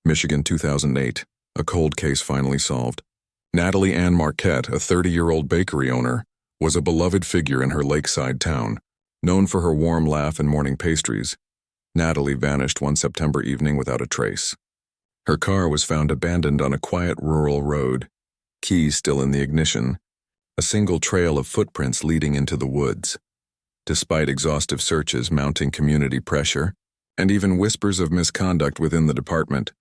Michigan, 2008. A cold case finally solved. Natalie Anne Marquette, a 30-year-old bakery owner, was a beloved figure in her lakeside town. Known for her warm laugh and morning pastries, Natalie vanished one September evening without a trace. Her car was found abandoned on a quiet rural road, keys still in the ignition, a single trail of footprints leading into the woods. Despite exhaustive searches, mounting community pressure, and even whispers of misconduct within the department,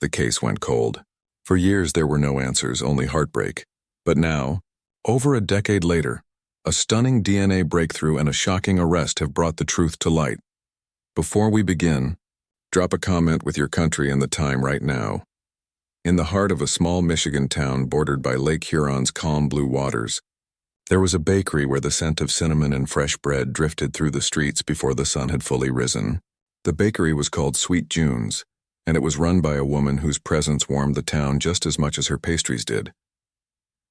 the case went cold. For years there were no answers, only heartbreak. But now, over a decade later, a stunning DNA breakthrough and a shocking arrest have brought the truth to light. Before we begin, drop a comment with your country and the time right now. In the heart of a small Michigan town bordered by Lake Huron's calm blue waters, there was a bakery where the scent of cinnamon and fresh bread drifted through the streets before the sun had fully risen. The bakery was called Sweet June's, and it was run by a woman whose presence warmed the town just as much as her pastries did.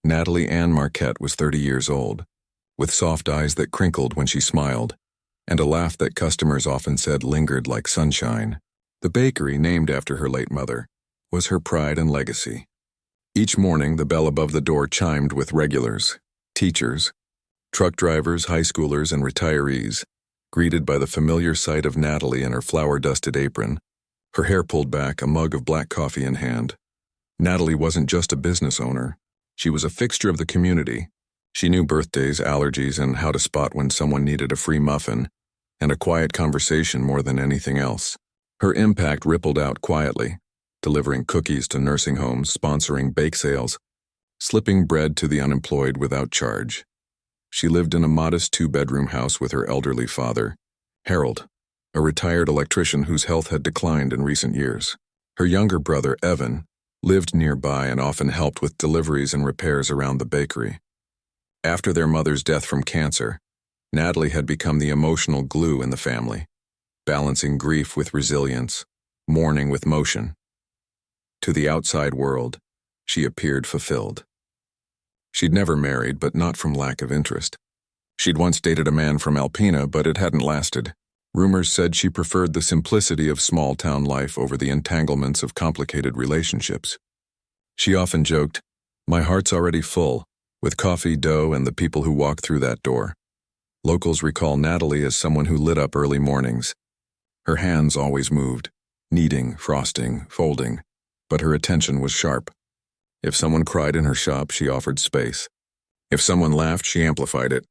Natalie Anne Marquette was 30 years old, with soft eyes that crinkled when she smiled, and a laugh that customers often said lingered like sunshine. The bakery, named after her late mother, was her pride and legacy. Each morning, the bell above the door chimed with regulars, teachers, truck drivers, high schoolers, and retirees, greeted by the familiar sight of Natalie in her flour-dusted apron, her hair pulled back, a mug of black coffee in hand. Natalie wasn't just a business owner. She was a fixture of the community. She knew birthdays, allergies, and how to spot when someone needed a free muffin, and a quiet conversation more than anything else. Her impact rippled out quietly, delivering cookies to nursing homes, sponsoring bake sales, slipping bread to the unemployed without charge. She lived in a modest 2-bedroom house with her elderly father, Harold, a retired electrician whose health had declined in recent years. Her younger brother, Evan, lived nearby and often helped with deliveries and repairs around the bakery. After their mother's death from cancer, Natalie had become the emotional glue in the family, balancing grief with resilience, mourning with motion. To the outside world, she appeared fulfilled. She'd never married, but not from lack of interest. She'd once dated a man from Alpena, but it hadn't lasted. Rumors said she preferred the simplicity of small-town life over the entanglements of complicated relationships. She often joked, "My heart's already full, with coffee, dough, and the people who walk through that door." Locals recall Natalie as someone who lit up early mornings. Her hands always moved, kneading, frosting, folding, but her attention was sharp. If someone cried in her shop, she offered space. If someone laughed, she amplified it.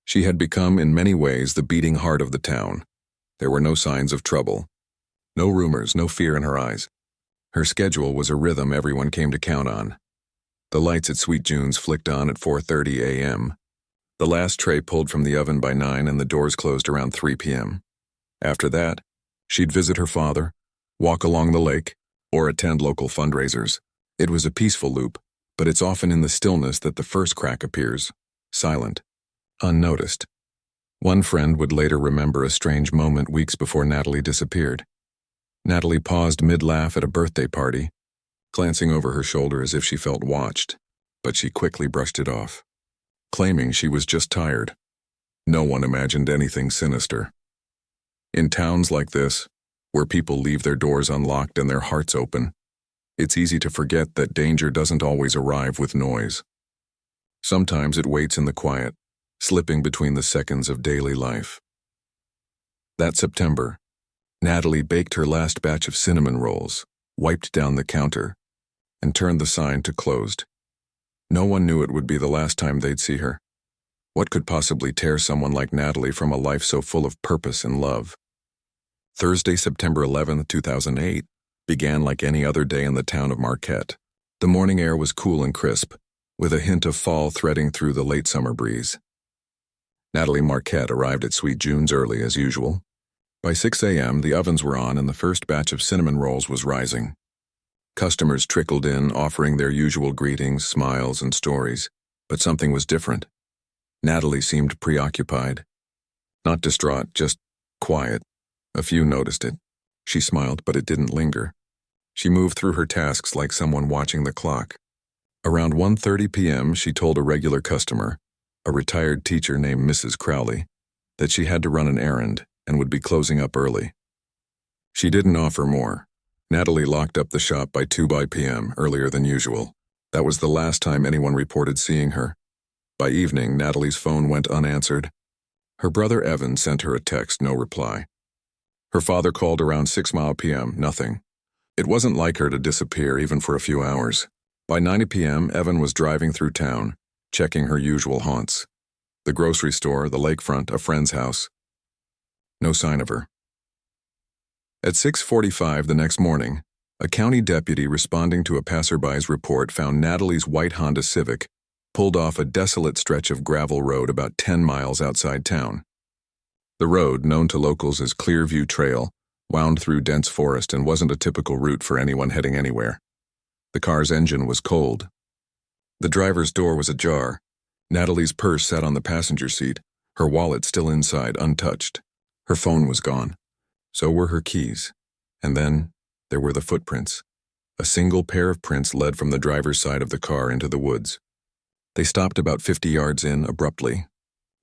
She had become, in many ways, the beating heart of the town. There were no signs of trouble. No rumors, no fear in her eyes. Her schedule was a rhythm everyone came to count on. The lights at Sweet June's flicked on at 4:30 a.m. The last tray pulled from the oven by 9 and the doors closed around 3 p.m. After that, she'd visit her father, walk along the lake, or attend local fundraisers. It was a peaceful loop, but it's often in the stillness that the first crack appears, silent, unnoticed. One friend would later remember a strange moment weeks before Natalie disappeared. Natalie paused mid-laugh at a birthday party, glancing over her shoulder as if she felt watched, but she quickly brushed it off, claiming she was just tired. No one imagined anything sinister. In towns like this, where people leave their doors unlocked and their hearts open, it's easy to forget that danger doesn't always arrive with noise. Sometimes it waits in the quiet, slipping between the seconds of daily life. That September, Natalie baked her last batch of cinnamon rolls, wiped down the counter, and turned the sign to closed. No one knew it would be the last time they'd see her. What could possibly tear someone like Natalie from a life so full of purpose and love? Thursday, September 11, 2008, began like any other day in the town of Marquette. The morning air was cool and crisp, with a hint of fall threading through the late summer breeze. Natalie Marquette arrived at Sweet June's early as usual. By 6 a.m., the ovens were on and the first batch of cinnamon rolls was rising. Customers trickled in, offering their usual greetings, smiles, and stories, but something was different. Natalie seemed preoccupied. Not distraught, just quiet. A few noticed it. She smiled, but it didn't linger. She moved through her tasks like someone watching the clock. Around 1:30 p.m., she told a regular customer, a retired teacher named Mrs. Crowley, that she had to run an errand and would be closing up early. She didn't offer more, Natalie locked up the shop by 2 p.m., earlier than usual. That was the last time anyone reported seeing her. By evening, Natalie's phone went unanswered. Her brother Evan sent her a text, no reply. Her father called around 6 p.m., nothing. It wasn't like her to disappear even for a few hours. By 9 p.m., Evan was driving through town, checking her usual haunts. The grocery store, the lakefront, a friend's house. No sign of her. At 6:45 the next morning, a county deputy responding to a passerby's report found Natalie's white Honda Civic pulled off a desolate stretch of gravel road about 10 miles outside town. The road, known to locals as Clearview Trail, wound through dense forest and wasn't a typical route for anyone heading anywhere. The car's engine was cold. The driver's door was ajar. Natalie's purse sat on the passenger seat, her wallet still inside, untouched. Her phone was gone. So were her keys. And then there were the footprints. A single pair of prints led from the driver's side of the car into the woods. They stopped about 50 yards in abruptly.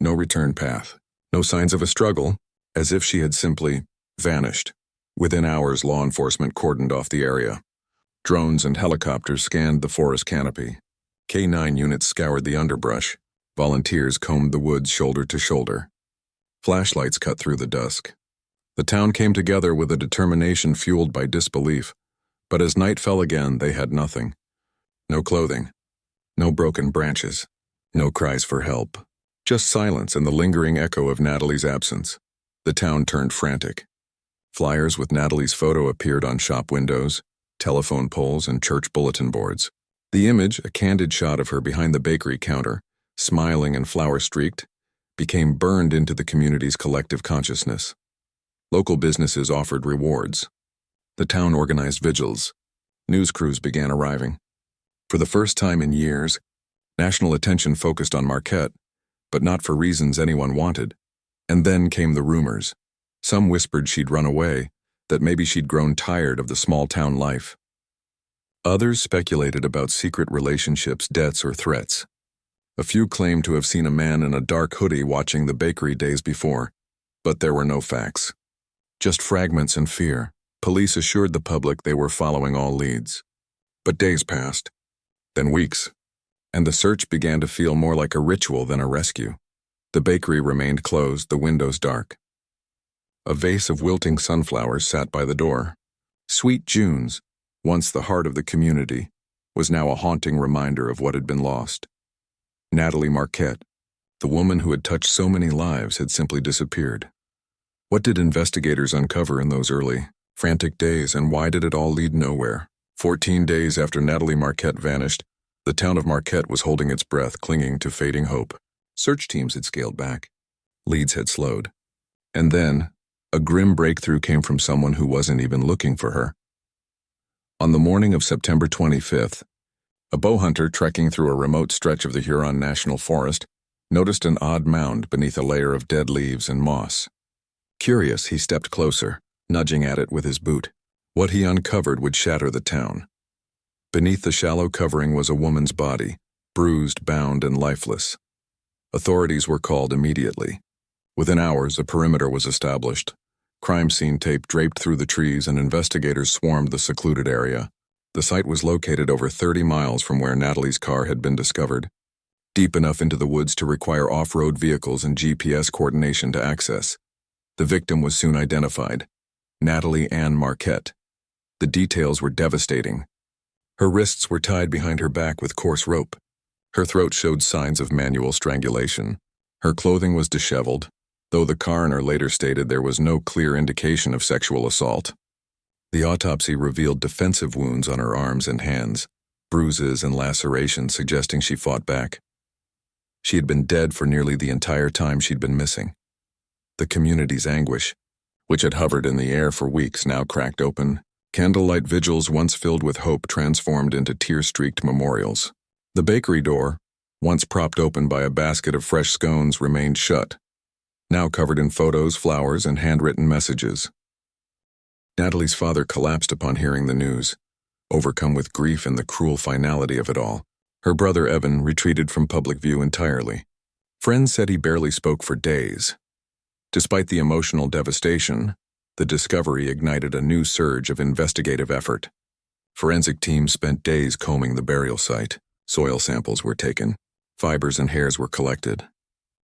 No return path. No signs of a struggle, as if she had simply vanished. Within hours, law enforcement cordoned off the area. Drones and helicopters scanned the forest canopy. K-9 units scoured the underbrush. Volunteers combed the woods shoulder to shoulder. Flashlights cut through the dusk. The town came together with a determination fueled by disbelief. But as night fell again, they had nothing. No clothing. No broken branches. No cries for help. Just silence and the lingering echo of Natalie's absence. The town turned frantic. Flyers with Natalie's photo appeared on shop windows, telephone poles, and church bulletin boards. The image, a candid shot of her behind the bakery counter, smiling and flower-streaked, became burned into the community's collective consciousness. Local businesses offered rewards. The town organized vigils. News crews began arriving. For the first time in years, national attention focused on Marquette, but not for reasons anyone wanted. And then came the rumors. Some whispered she'd run away, that maybe she'd grown tired of the small-town life. Others speculated about secret relationships, debts, or threats. A few claimed to have seen a man in a dark hoodie watching the bakery days before, but there were no facts. Just fragments and fear. Police assured the public they were following all leads. But days passed. Then weeks, and the search began to feel more like a ritual than a rescue. The bakery remained closed, the windows dark. A vase of wilting sunflowers sat by the door. Sweet June's, once the heart of the community, was now a haunting reminder of what had been lost. Natalie Marquette, the woman who had touched so many lives, had simply disappeared. What did investigators uncover in those early, frantic days, and why did it all lead nowhere? 14 days after Natalie Marquette vanished, the town of Marquette was holding its breath, clinging to fading hope. Search teams had scaled back. Leads had slowed. And then, a grim breakthrough came from someone who wasn't even looking for her. On the morning of September 25th, a bow hunter trekking through a remote stretch of the Huron National Forest noticed an odd mound beneath a layer of dead leaves and moss. Curious, he stepped closer, nudging at it with his boot. What he uncovered would shatter the town. Beneath the shallow covering was a woman's body, bruised, bound, and lifeless. Authorities were called immediately. Within hours, a perimeter was established. Crime scene tape draped through the trees, and investigators swarmed the secluded area. The site was located over 30 miles from where Natalie's car had been discovered, deep enough into the woods to require off-road vehicles and GPS coordination to access. The victim was soon identified: Natalie Anne Marquette. The details were devastating. Her wrists were tied behind her back with coarse rope. Her throat showed signs of manual strangulation. Her clothing was disheveled, though the coroner later stated there was no clear indication of sexual assault. The autopsy revealed defensive wounds on her arms and hands, bruises and lacerations suggesting she fought back. She had been dead for nearly the entire time she'd been missing. The community's anguish, which had hovered in the air for weeks, now cracked open. Candlelight vigils once filled with hope transformed into tear-streaked memorials. The bakery door, once propped open by a basket of fresh scones, remained shut, now covered in photos, flowers, and handwritten messages. Natalie's father collapsed upon hearing the news, overcome with grief and the cruel finality of it all. Her brother Evan retreated from public view entirely. Friends said he barely spoke for days. Despite the emotional devastation, The discovery ignited a new surge of investigative effort. Forensic teams spent days combing the burial site. Soil samples were taken. Fibers and hairs were collected.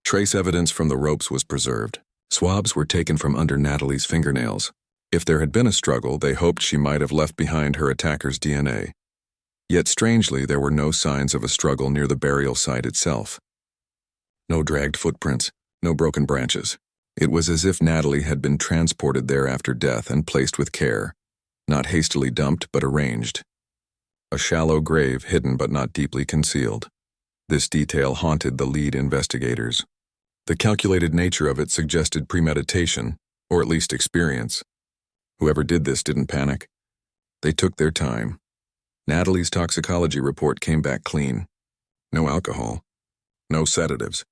Trace evidence from the ropes was preserved. Swabs were taken from under Natalie's fingernails. If there had been a struggle, they hoped she might have left behind her attacker's DNA. Yet strangely, there were no signs of a struggle near the burial site itself. No dragged footprints, no broken branches. It was as if Natalie had been transported there after death and placed with care, not hastily dumped but arranged. A shallow grave hidden but not deeply concealed. This detail haunted the lead investigators. The calculated nature of it suggested premeditation, or at least experience. Whoever did this didn't panic. They took their time. Natalie's toxicology report came back clean. No alcohol. No sedatives.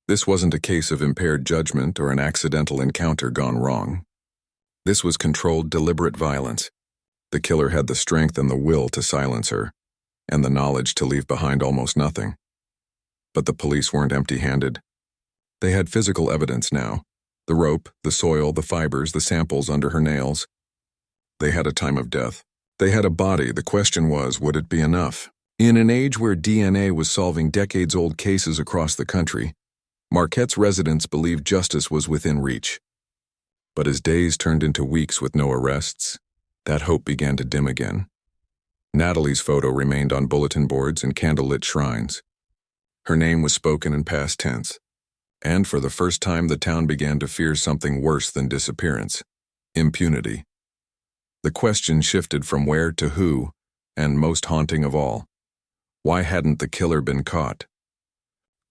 This wasn't a case of impaired judgment or an accidental encounter gone wrong. This was controlled, deliberate violence. The killer had the strength and the will to silence her, and the knowledge to leave behind almost nothing. But the police weren't empty-handed. They had physical evidence now. The rope, the soil, the fibers, the samples under her nails. They had a time of death. They had a body. The question was, would it be enough? In an age where DNA was solving decades-old cases across the country, Marquette's residents believed justice was within reach. But as days turned into weeks with no arrests, that hope began to dim again. Natalie's photo remained on bulletin boards and candlelit shrines. Her name was spoken in past tense. And for the first time, the town began to fear something worse than disappearance: impunity. The question shifted from where to who, and most haunting of all, why hadn't the killer been caught?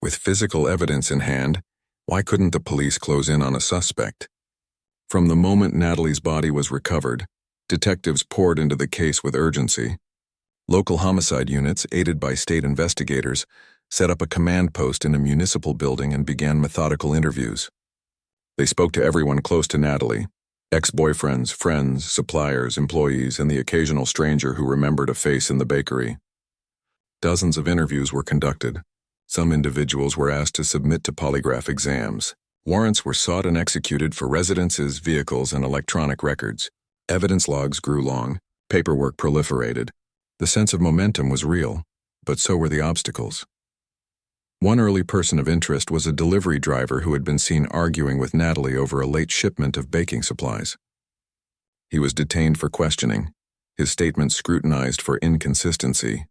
With physical evidence in hand, why couldn't the police close in on a suspect? From the moment Natalie's body was recovered, detectives poured into the case with urgency. Local homicide units, aided by state investigators, set up a command post in a municipal building and began methodical interviews. They spoke to everyone close to Natalie: ex-boyfriends, friends, suppliers, employees, and the occasional stranger who remembered a face in the bakery. Dozens of interviews were conducted. Some individuals were asked to submit to polygraph exams. Warrants were sought and executed for residences, vehicles, and electronic records. Evidence logs grew long. Paperwork proliferated. The sense of momentum was real, but so were the obstacles. One early person of interest was a delivery driver who had been seen arguing with Natalie over a late shipment of baking supplies. He was detained for questioning, his statements scrutinized for inconsistency.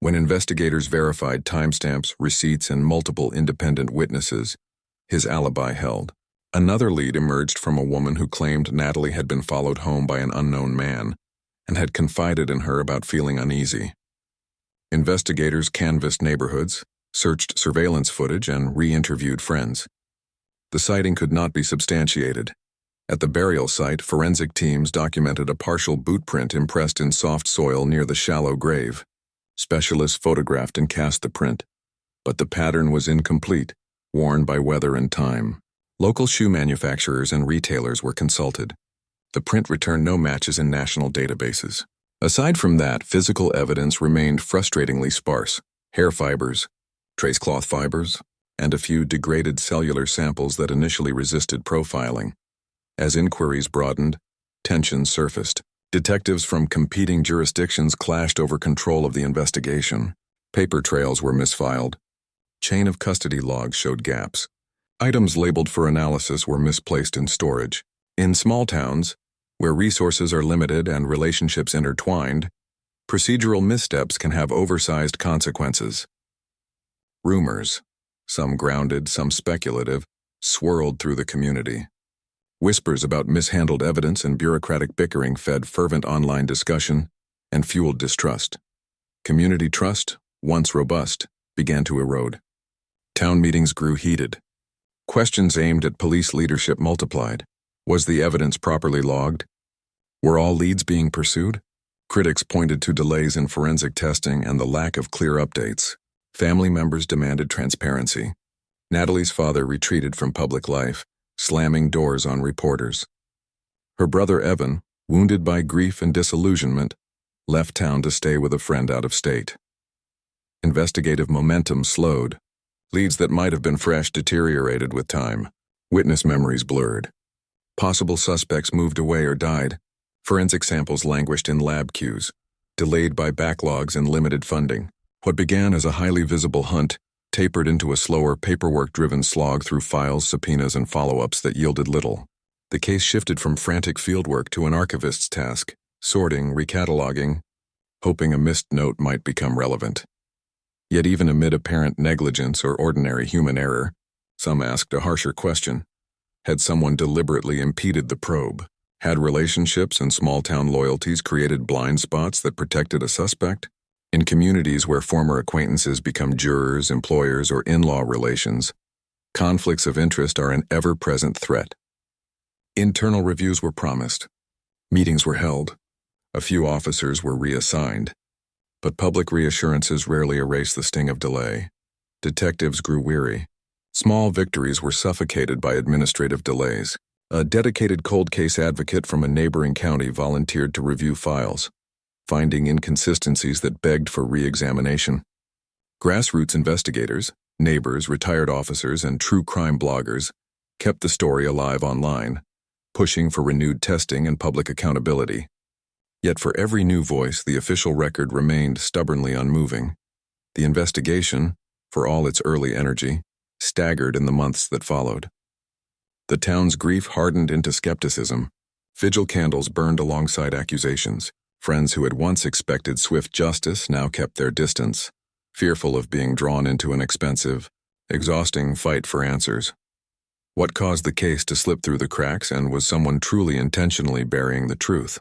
When investigators verified timestamps, receipts, and multiple independent witnesses, his alibi held. Another lead emerged from a woman who claimed Natalie had been followed home by an unknown man and had confided in her about feeling uneasy. Investigators canvassed neighborhoods, searched surveillance footage, and re-interviewed friends. The sighting could not be substantiated. At the burial site, forensic teams documented a partial boot print impressed in soft soil near the shallow grave. Specialists photographed and cast the print, but the pattern was incomplete, worn by weather and time. Local shoe manufacturers and retailers were consulted. The print returned no matches in national databases. Aside from that, physical evidence remained frustratingly sparse: hair fibers, trace cloth fibers, and a few degraded cellular samples that initially resisted profiling. As inquiries broadened, tensions surfaced. Detectives from competing jurisdictions clashed over control of the investigation. Paper trails were misfiled. Chain of custody logs showed gaps. Items labeled for analysis were misplaced in storage. In small towns, where resources are limited and relationships intertwined, procedural missteps can have oversized consequences. Rumors, some grounded, some speculative, swirled through the community. Whispers about mishandled evidence and bureaucratic bickering fed fervent online discussion and fueled distrust. Community trust, once robust, began to erode. Town meetings grew heated. Questions aimed at police leadership multiplied. Was the evidence properly logged? Were all leads being pursued? Critics pointed to delays in forensic testing and the lack of clear updates. Family members demanded transparency. Natalie's father retreated from public life, slamming doors on reporters. Her brother Evan, wounded by grief and disillusionment, left town to stay with a friend out of state. Investigative momentum slowed. Leads that might have been fresh deteriorated with time. Witness memories blurred. Possible suspects moved away or died. Forensic samples languished in lab queues, delayed by backlogs and limited funding. What began as a highly visible hunt tapered into a slower, paperwork-driven slog through files, subpoenas, and follow-ups that yielded little. The case shifted from frantic fieldwork to an archivist's task, sorting, recataloging, hoping a missed note might become relevant. Yet even amid apparent negligence or ordinary human error, some asked a harsher question. Had someone deliberately impeded the probe? Had relationships and small-town loyalties created blind spots that protected a suspect? In communities where former acquaintances become jurors, employers, or in-law relations, conflicts of interest are an ever-present threat. Internal reviews were promised. Meetings were held. A few officers were reassigned. But public reassurances rarely erase the sting of delay. Detectives grew weary. Small victories were suffocated by administrative delays. A dedicated cold case advocate from a neighboring county volunteered to review files, finding inconsistencies that begged for re-examination. Grassroots investigators, neighbors, retired officers, and true crime bloggers kept the story alive online, pushing for renewed testing and public accountability. Yet for every new voice, the official record remained stubbornly unmoving. The investigation, for all its early energy, staggered in the months that followed. The town's grief hardened into skepticism. Vigil candles burned alongside accusations. Friends who had once expected swift justice now kept their distance, fearful of being drawn into an expensive, exhausting fight for answers. What caused the case to slip through the cracks, and was someone truly intentionally burying the truth?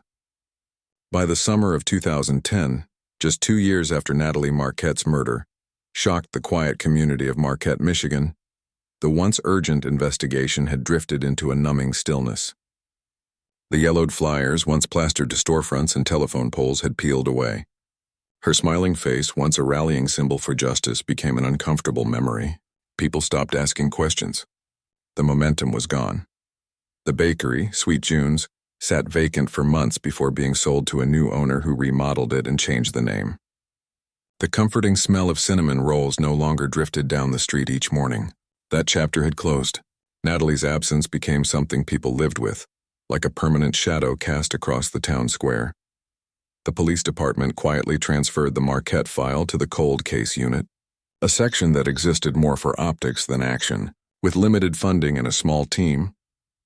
By the summer of 2010, just 2 years after Natalie Marquette's murder shocked the quiet community of Marquette, Michigan, the once urgent investigation had drifted into a numbing stillness. The yellowed flyers, once plastered to storefronts and telephone poles, had peeled away. Her smiling face, once a rallying symbol for justice, became an uncomfortable memory. People stopped asking questions. The momentum was gone. The bakery, Sweet June's, sat vacant for months before being sold to a new owner who remodeled it and changed the name. The comforting smell of cinnamon rolls no longer drifted down the street each morning. That chapter had closed. Natalie's absence became something people lived with, like a permanent shadow cast across the town square. The police department quietly transferred the Marquette file to the cold case unit, a section that existed more for optics than action. With limited funding and a small team,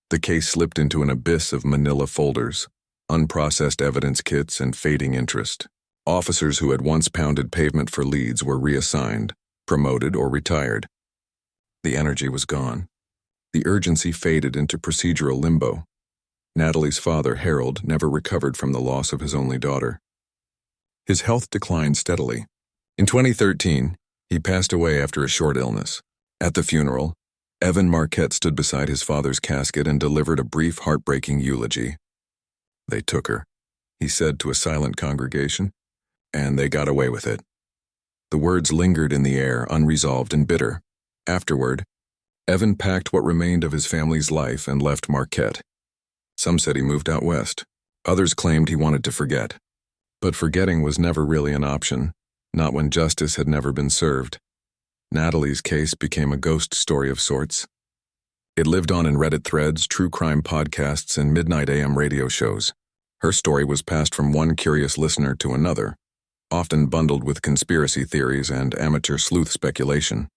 the case slipped into an abyss of manila folders, unprocessed evidence kits, and fading interest. Officers who had once pounded pavement for leads were reassigned, promoted, or retired. The energy was gone. The urgency faded into procedural limbo. Natalie's father, Harold, never recovered from the loss of his only daughter. His health declined steadily. In 2013, he passed away after a short illness. At the funeral, Evan Marquette stood beside his father's casket and delivered a brief, heartbreaking eulogy. "They took her," he said to a silent congregation, "and they got away with it." The words lingered in the air, unresolved and bitter. Afterward, Evan packed what remained of his family's life and left Marquette. Some said he moved out west. Others claimed he wanted to forget. But forgetting was never really an option, not when justice had never been served. Natalie's case became a ghost story of sorts. It lived on in Reddit threads, true crime podcasts, and midnight AM radio shows. Her story was passed from one curious listener to another, often bundled with conspiracy theories and amateur sleuth speculation.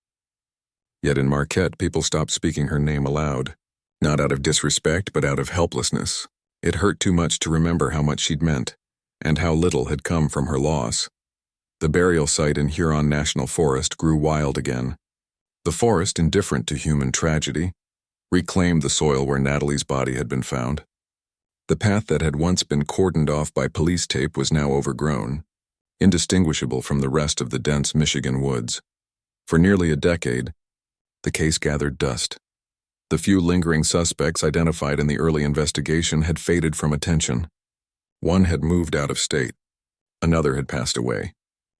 Yet in Marquette, people stopped speaking her name aloud, not out of disrespect but out of helplessness. It hurt too much to remember how much she'd meant, and how little had come from her loss. The burial site in Huron National Forest grew wild again. The forest, indifferent to human tragedy, reclaimed the soil where Natalie's body had been found. The path that had once been cordoned off by police tape was now overgrown, indistinguishable from the rest of the dense Michigan woods. For nearly a decade, the case gathered dust. The few lingering suspects identified in the early investigation had faded from attention. One had moved out of state. Another had passed away.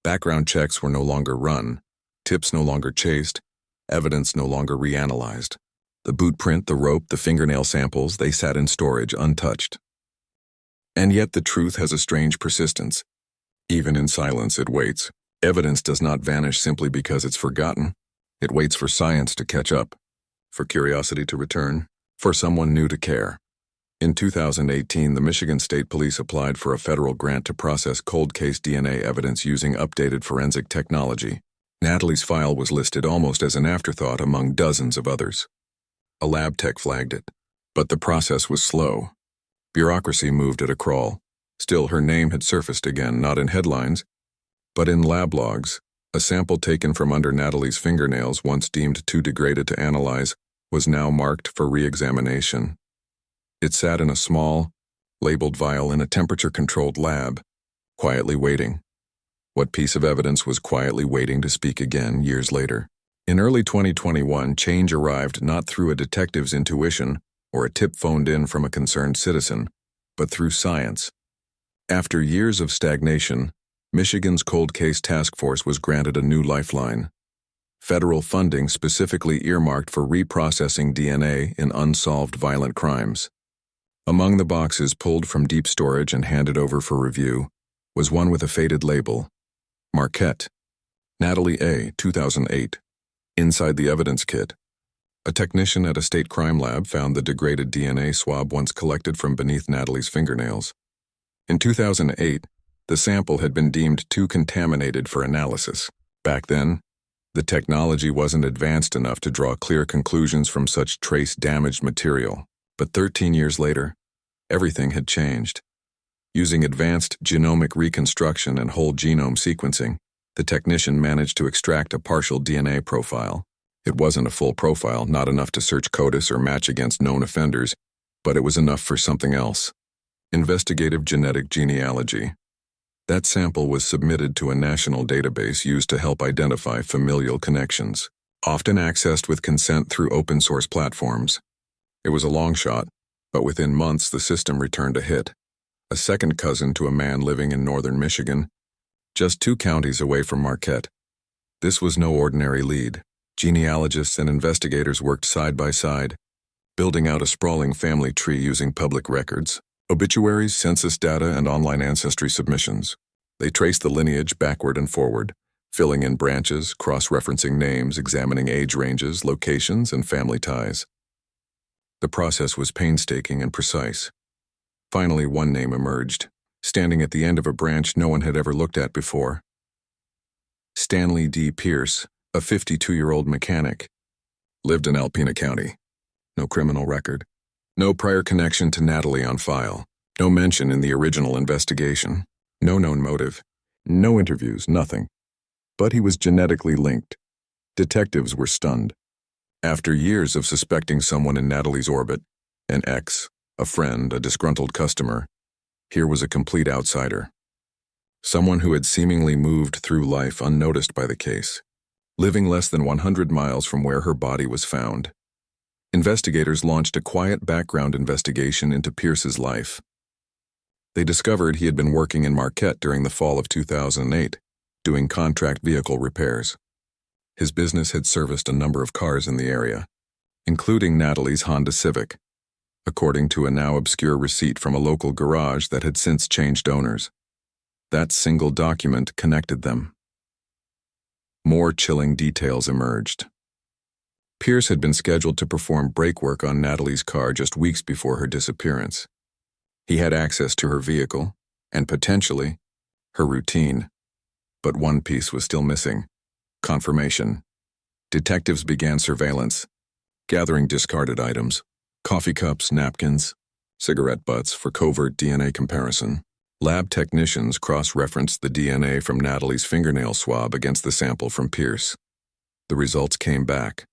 Background checks were no longer run, tips no longer chased, evidence no longer reanalyzed. The boot print, the rope, the fingernail samples, they sat in storage untouched. And yet the truth has a strange persistence. Even in silence it waits. Evidence does not vanish simply because it's forgotten. It waits for science to catch up, for curiosity to return, for someone new to care. In 2018, the Michigan State Police applied for a federal grant to process cold case DNA evidence using updated forensic technology. Natalie's file was listed almost as an afterthought among dozens of others. A lab tech flagged it, but the process was slow. Bureaucracy moved at a crawl. Still, her name had surfaced again, not in headlines, but in lab logs. A sample taken from under Natalie's fingernails, once deemed too degraded to analyze, was now marked for re-examination. It sat in a small, labeled vial in a temperature-controlled lab, quietly waiting. What piece of evidence was quietly waiting to speak again years later? In early 2021, change arrived not through a detective's intuition or a tip phoned in from a concerned citizen, but through science. After years of stagnation, Michigan's Cold Case Task Force was granted a new lifeline. Federal funding specifically earmarked for reprocessing DNA in unsolved violent crimes. Among the boxes pulled from deep storage and handed over for review was one with a faded label, Marquette, Natalie A., 2008. Inside the evidence kit, a technician at a state crime lab found the degraded DNA swab once collected from beneath Natalie's fingernails. In 2008, the sample had been deemed too contaminated for analysis. Back then, the technology wasn't advanced enough to draw clear conclusions from such trace-damaged material. But 13 years later, everything had changed. Using advanced genomic reconstruction and whole genome sequencing, the technician managed to extract a partial DNA profile. It wasn't a full profile, not enough to search CODIS or match against known offenders, but it was enough for something else. Investigative genetic genealogy. That sample was submitted to a national database used to help identify familial connections, often accessed with consent through open-source platforms. It was a long shot, but within months the system returned a hit. A second cousin to a man living in northern Michigan, just 2 counties away from Marquette. This was no ordinary lead. Genealogists and investigators worked side by side, building out a sprawling family tree using public records, obituaries, census data, and online ancestry submissions. They traced the lineage backward and forward, filling in branches, cross-referencing names, examining age ranges, locations, and family ties. The process was painstaking and precise. Finally, one name emerged, standing at the end of a branch no one had ever looked at before. Stanley D. Pierce, a 52-year-old mechanic, lived in Alpena County. No criminal record. No prior connection to Natalie on file. No mention in the original investigation. No known motive. No interviews, nothing. But he was genetically linked. Detectives were stunned. After years of suspecting someone in Natalie's orbit, an ex, a friend, a disgruntled customer, here was a complete outsider. Someone who had seemingly moved through life unnoticed by the case, living less than 100 miles from where her body was found. Investigators launched a quiet background investigation into Pierce's life. They discovered he had been working in Marquette during the fall of 2008, doing contract vehicle repairs. His business had serviced a number of cars in the area, including Natalie's Honda Civic, according to a now obscure receipt from a local garage that had since changed owners. That single document connected them. More chilling details emerged. Pierce had been scheduled to perform brake work on Natalie's car just weeks before her disappearance. He had access to her vehicle, and potentially, her routine. But one piece was still missing: confirmation. Detectives began surveillance, gathering discarded items, coffee cups, napkins, cigarette butts for covert DNA comparison. Lab technicians cross-referenced the DNA from Natalie's fingernail swab against the sample from Pierce. The results came back.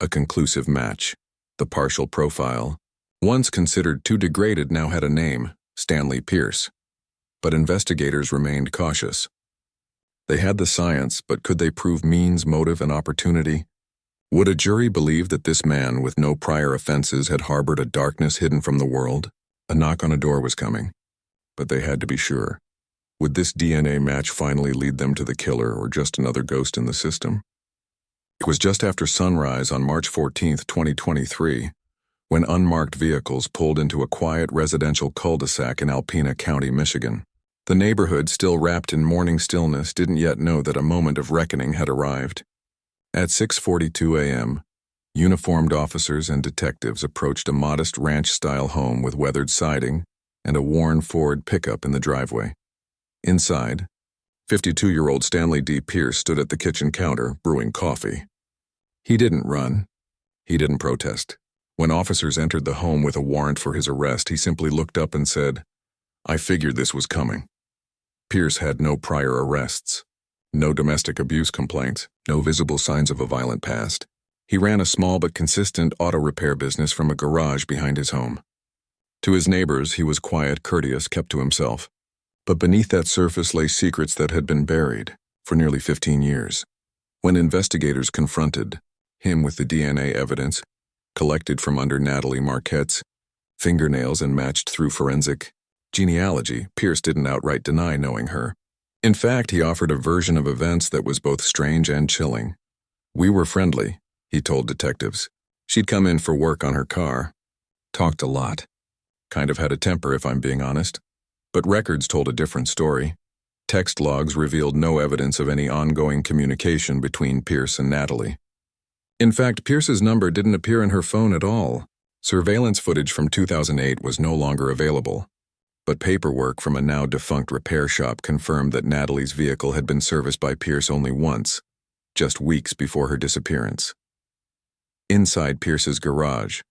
A conclusive match. The partial profile, once considered too degraded, now had a name: Stanley Pierce. But investigators remained cautious. They had the science, but could they prove means, motive, and opportunity? Would a jury believe that this man with no prior offenses had harbored a darkness hidden from the world? A knock on a door was coming, but they had to be sure. Would this DNA match finally lead them to the killer, or just another ghost in the system? It was just after sunrise on March 14, 2023, when unmarked vehicles pulled into a quiet residential cul-de-sac in Alpena County, Michigan. The neighborhood, still wrapped in morning stillness, didn't yet know that a moment of reckoning had arrived. At 6:42 a.m., Uniformed officers and detectives approached a modest ranch-style home with weathered siding and a worn Ford pickup in the driveway. Inside, 52-year-old Stanley D. Pierce stood at the kitchen counter, brewing coffee. He didn't run. He didn't protest. When officers entered the home with a warrant for his arrest, he simply looked up and said, "I figured this was coming." Pierce had no prior arrests, no domestic abuse complaints, no visible signs of a violent past. He ran a small but consistent auto repair business from a garage behind his home. To his neighbors, he was quiet, courteous, kept to himself. But beneath that surface lay secrets that had been buried for nearly 15 years. When investigators confronted him with the DNA evidence collected from under Natalie Marquette's fingernails and matched through forensic genealogy, Pierce didn't outright deny knowing her. In fact, he offered a version of events that was both strange and chilling. "We were friendly," he told detectives. "She'd come in for work on her car. Talked a lot. Kind of had a temper, if I'm being honest." But records told a different story. Text logs revealed no evidence of any ongoing communication between Pierce and Natalie. In fact, Pierce's number didn't appear in her phone at all. Surveillance footage from 2008 was no longer available, but paperwork from a now-defunct repair shop confirmed that Natalie's vehicle had been serviced by Pierce only once, just weeks before her disappearance. Inside Pierce's garage,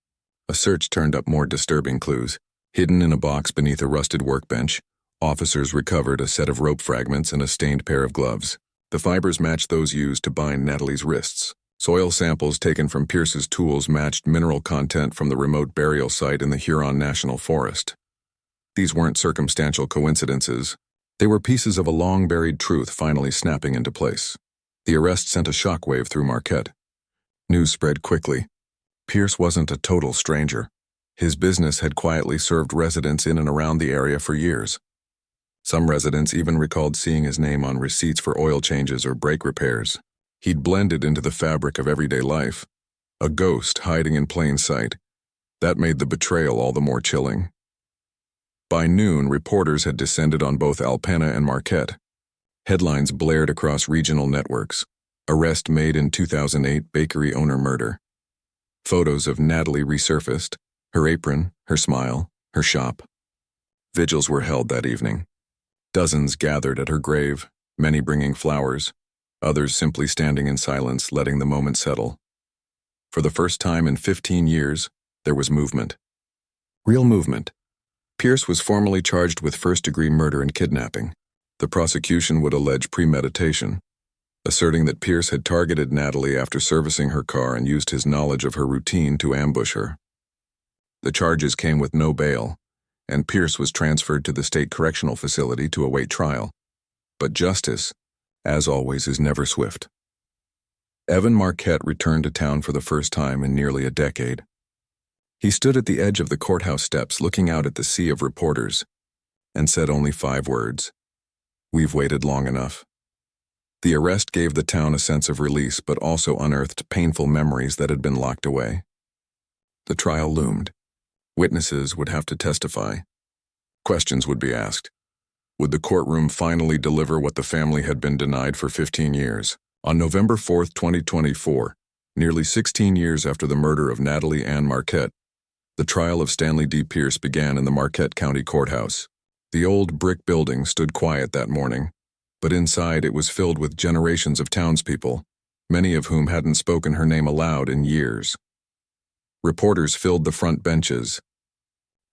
a search turned up more disturbing clues. Hidden in a box beneath a rusted workbench, officers recovered a set of rope fragments and a stained pair of gloves. The fibers matched those used to bind Natalie's wrists. Soil samples taken from Pierce's tools matched mineral content from the remote burial site in the Huron National Forest. These weren't circumstantial coincidences. They were pieces of a long-buried truth finally snapping into place. The arrest sent a shockwave through Marquette. News spread quickly. Pierce wasn't a total stranger. His business had quietly served residents in and around the area for years. Some residents even recalled seeing his name on receipts for oil changes or brake repairs. He'd blended into the fabric of everyday life, a ghost hiding in plain sight. That made the betrayal all the more chilling. By noon, reporters had descended on both Alpena and Marquette. Headlines blared across regional networks. Arrest made in 2008 bakery owner murder. Photos of Natalie resurfaced, her apron, her smile, her shop. Vigils were held that evening. Dozens gathered at her grave, many bringing flowers, others simply standing in silence, letting the moment settle. For the first time in 15 years, there was movement. Real movement. Pierce was formally charged with first-degree murder and kidnapping. The prosecution would allege premeditation, asserting that Pierce had targeted Natalie after servicing her car and used his knowledge of her routine to ambush her. The charges came with no bail, and Pierce was transferred to the state correctional facility to await trial. But justice, as always, is never swift. Evan Marquette returned to town for the first time in nearly a decade. He stood at the edge of the courthouse steps looking out at the sea of reporters and said only 5 words. "We've waited long enough." The arrest gave the town a sense of release but also unearthed painful memories that had been locked away. The trial loomed. Witnesses would have to testify. Questions would be asked. Would the courtroom finally deliver what the family had been denied for 15 years? On November 4, 2024, nearly 16 years after the murder of Natalie Anne Marquette, the trial of Stanley D. Pierce began in the Marquette County Courthouse. The old brick building stood quiet that morning, but inside it was filled with generations of townspeople, many of whom hadn't spoken her name aloud in years. Reporters filled the front benches.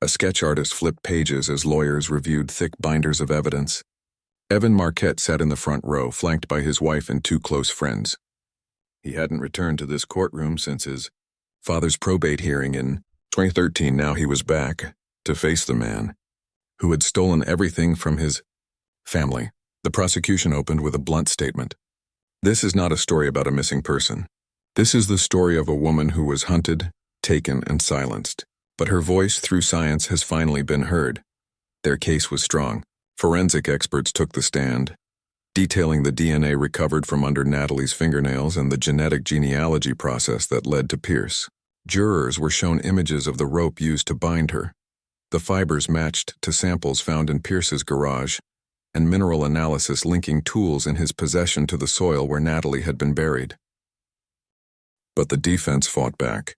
A sketch artist flipped pages as lawyers reviewed thick binders of evidence. Evan Marquette sat in the front row, flanked by his wife and 2 close friends. He hadn't returned to this courtroom since his father's probate hearing in 2013. Now he was back to face the man who had stolen everything from his family. The prosecution opened with a blunt statement. "This is not a story about a missing person. This is the story of a woman who was hunted, taken, and silenced. But her voice through science has finally been heard." Their case was strong. Forensic experts took the stand, detailing the DNA recovered from under Natalie's fingernails and the genetic genealogy process that led to Pierce. Jurors were shown images of the rope used to bind her. The fibers matched to samples found in Pierce's garage, and mineral analysis linking tools in his possession to the soil where Natalie had been buried. But the defense fought back.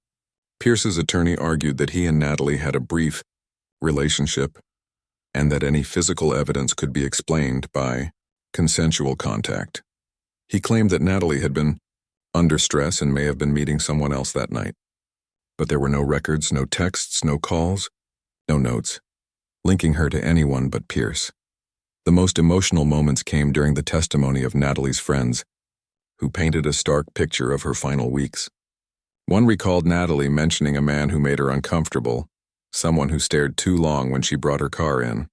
Pierce's attorney argued that he and Natalie had a brief relationship and that any physical evidence could be explained by consensual contact. He claimed that Natalie had been under stress and may have been meeting someone else that night. But there were no records, no texts, no calls, no notes, linking her to anyone but Pierce. The most emotional moments came during the testimony of Natalie's friends, who painted a stark picture of her final weeks. One recalled Natalie mentioning a man who made her uncomfortable, someone who stared too long when she brought her car in.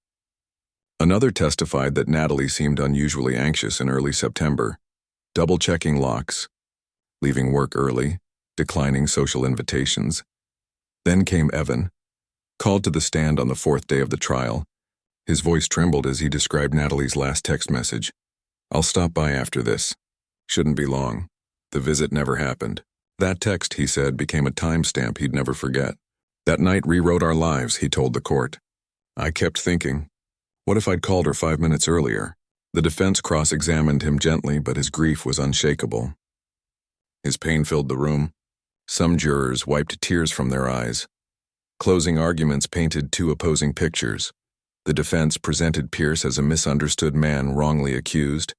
Another testified that Natalie seemed unusually anxious in early September, double-checking locks, leaving work early, declining social invitations. Then came Evan, called to the stand on the fourth day of the trial. His voice trembled as he described Natalie's last text message. "I'll stop by after this. Shouldn't be long. The visit never happened." That text, he said, became a timestamp he'd never forget. "That night rewrote our lives," he told the court. "I kept thinking, what if I'd called her 5 minutes earlier?" The defense cross-examined him gently, but his grief was unshakable. His pain filled the room. Some jurors wiped tears from their eyes. Closing arguments painted two opposing pictures. The defense presented Pierce as a misunderstood man wrongly accused,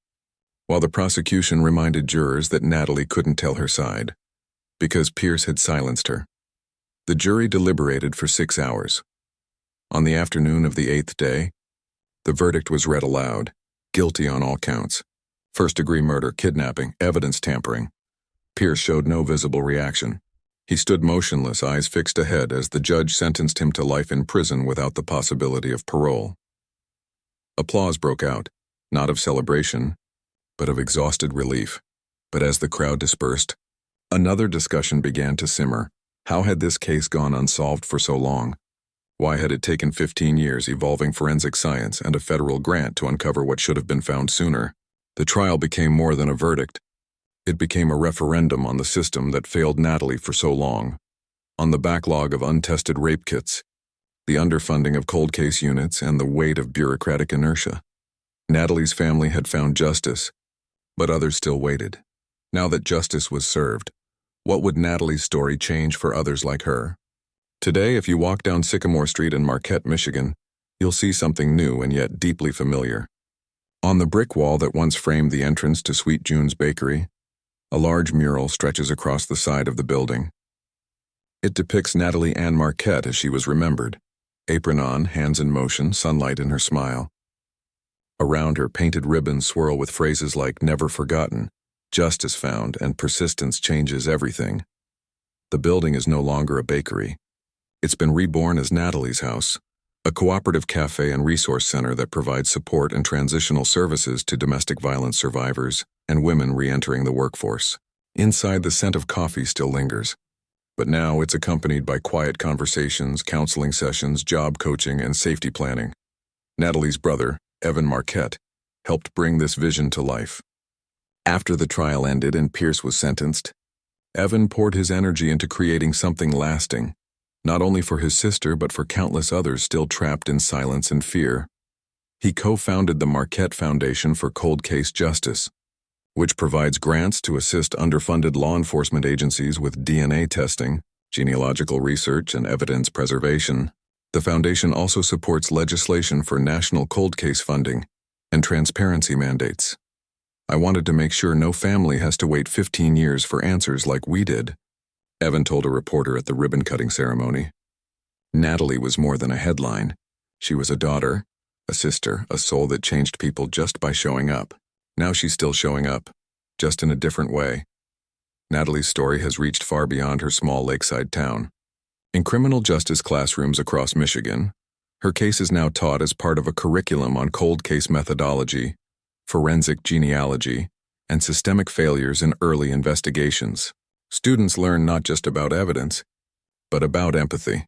while the prosecution reminded jurors that Natalie couldn't tell her side, because Pierce had silenced her. The jury deliberated for 6 hours. On the afternoon of the 8th day, the verdict was read aloud, guilty on all counts. First-degree murder, kidnapping, evidence tampering. Pierce showed no visible reaction. He stood motionless, eyes fixed ahead, as the judge sentenced him to life in prison without the possibility of parole. Applause broke out, not of celebration, but of exhausted relief. But as the crowd dispersed, another discussion began to simmer. How had this case gone unsolved for so long? Why had it taken 15 years, evolving forensic science, and a federal grant to uncover what should have been found sooner? The trial became more than a verdict. It became a referendum on the system that failed Natalie for so long, on the backlog of untested rape kits, the underfunding of cold case units, and the weight of bureaucratic inertia. Natalie's family had found justice, but others still waited. Now that justice was served, what would Natalie's story change for others like her? Today, if you walk down Sycamore Street in Marquette, Michigan, you'll see something new and yet deeply familiar. On the brick wall that once framed the entrance to Sweet June's Bakery, a large mural stretches across the side of the building. It depicts Natalie Anne Marquette as she was remembered, apron on, hands in motion, sunlight in her smile. Around her, painted ribbons swirl with phrases like "never forgotten," "justice found," and "persistence changes everything." The building is no longer a bakery. It's been reborn as Natalie's house, a cooperative cafe and resource center that provides support and transitional services to domestic violence survivors and women re-entering the workforce. Inside, the scent of coffee still lingers, but now it's accompanied by quiet conversations, counseling sessions, job coaching, and safety planning. Natalie's brother, Evan Marquette, helped bring this vision to life. After the trial ended and Pierce was sentenced, Evan poured his energy into creating something lasting, not only for his sister but for countless others still trapped in silence and fear. He co-founded the Marquette Foundation for Cold Case Justice, which provides grants to assist underfunded law enforcement agencies with DNA testing, genealogical research, and evidence preservation. The foundation also supports legislation for national cold case funding and transparency mandates. "I wanted to make sure no family has to wait 15 years for answers like we did," Evan told a reporter at the ribbon-cutting ceremony. Natalie was more than a headline. She was a daughter, a sister, a soul that changed people just by showing up. Now she's still showing up, just in a different way. Natalie's story has reached far beyond her small lakeside town. In criminal justice classrooms across Michigan, her case is now taught as part of a curriculum on cold case methodology, forensic genealogy, and systemic failures in early investigations. Students learn not just about evidence, but about empathy,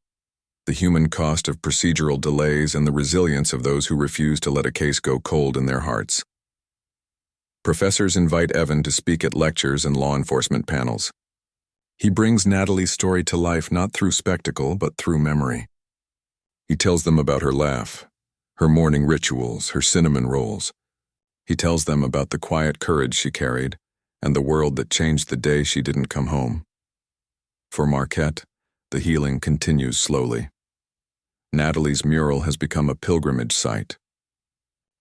the human cost of procedural delays, and the resilience of those who refuse to let a case go cold in their hearts. Professors invite Evan to speak at lectures and law enforcement panels. He brings Natalie's story to life not through spectacle, but through memory. He tells them about her laugh, her morning rituals, her cinnamon rolls. He tells them about the quiet courage she carried and the world that changed the day she didn't come home. For Marquette, the healing continues slowly. Natalie's mural has become a pilgrimage site.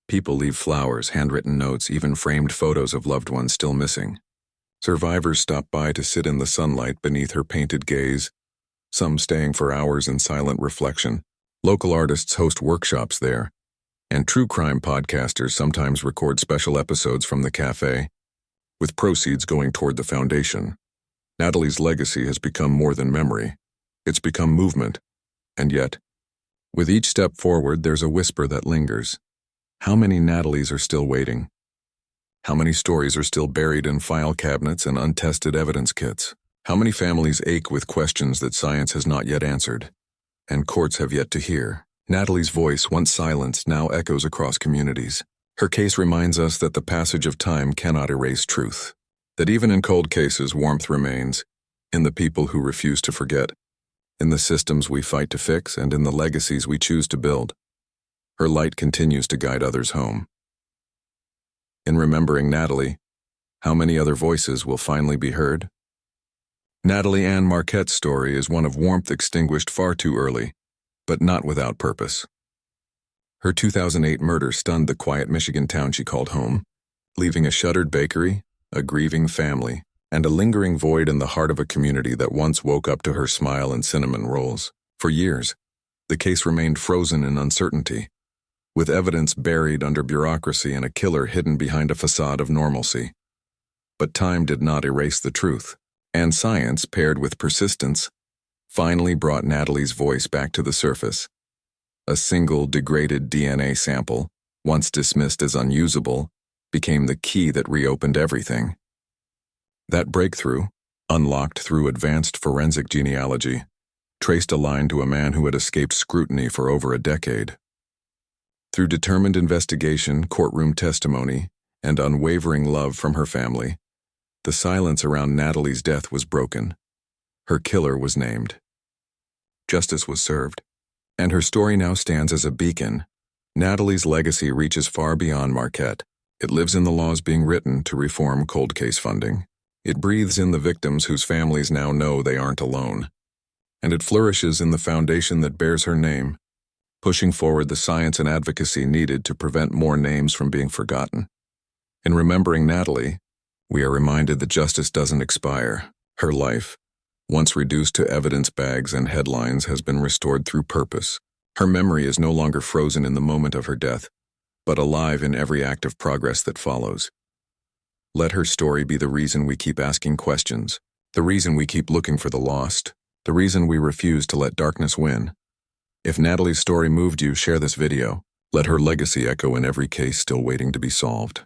People leave flowers, handwritten notes, even framed photos of loved ones still missing. Survivors stop by to sit in the sunlight beneath her painted gaze, some staying for hours in silent reflection. Local artists host workshops there, and true crime podcasters sometimes record special episodes from the cafe, with proceeds going toward the foundation. Natalie's legacy has become more than memory. It's become movement. And yet, with each step forward, there's a whisper that lingers. How many Natalies are still waiting? How many stories are still buried in file cabinets and untested evidence kits? How many families ache with questions that science has not yet answered, and courts have yet to hear? Natalie's voice, once silenced, now echoes across communities. Her case reminds us that the passage of time cannot erase truth, that even in cold cases, warmth remains, in the people who refuse to forget, in the systems we fight to fix, and in the legacies we choose to build. Her light continues to guide others home. In remembering Natalie, how many other voices will finally be heard? Natalie Anne Marquette's story is one of warmth extinguished far too early, but not without purpose. Her 2008 murder stunned the quiet Michigan town she called home, leaving a shuttered bakery, a grieving family, and a lingering void in the heart of a community that once woke up to her smile and cinnamon rolls. For years, the case remained frozen in uncertainty, with evidence buried under bureaucracy and a killer hidden behind a facade of normalcy. But time did not erase the truth, and science, paired with persistence, finally brought Natalie's voice back to the surface. A single degraded DNA sample, once dismissed as unusable, became the key that reopened everything. That breakthrough, unlocked through advanced forensic genealogy, traced a line to a man who had escaped scrutiny for over a decade. Through determined investigation, courtroom testimony, and unwavering love from her family, the silence around Natalie's death was broken. Her killer was named. Justice was served, and her story now stands as a beacon. Natalie's legacy reaches far beyond Marquette. It lives in the laws being written to reform cold case funding. It breathes in the victims whose families now know they aren't alone. And it flourishes in the foundation that bears her name, pushing forward the science and advocacy needed to prevent more names from being forgotten. In remembering Natalie, we are reminded that justice doesn't expire. Her life, once reduced to evidence bags and headlines, has been restored through purpose. Her memory is no longer frozen in the moment of her death, but alive in every act of progress that follows. Let her story be the reason we keep asking questions, the reason we keep looking for the lost, the reason we refuse to let darkness win. If Natalie's story moved you, share this video. Let her legacy echo in every case still waiting to be solved.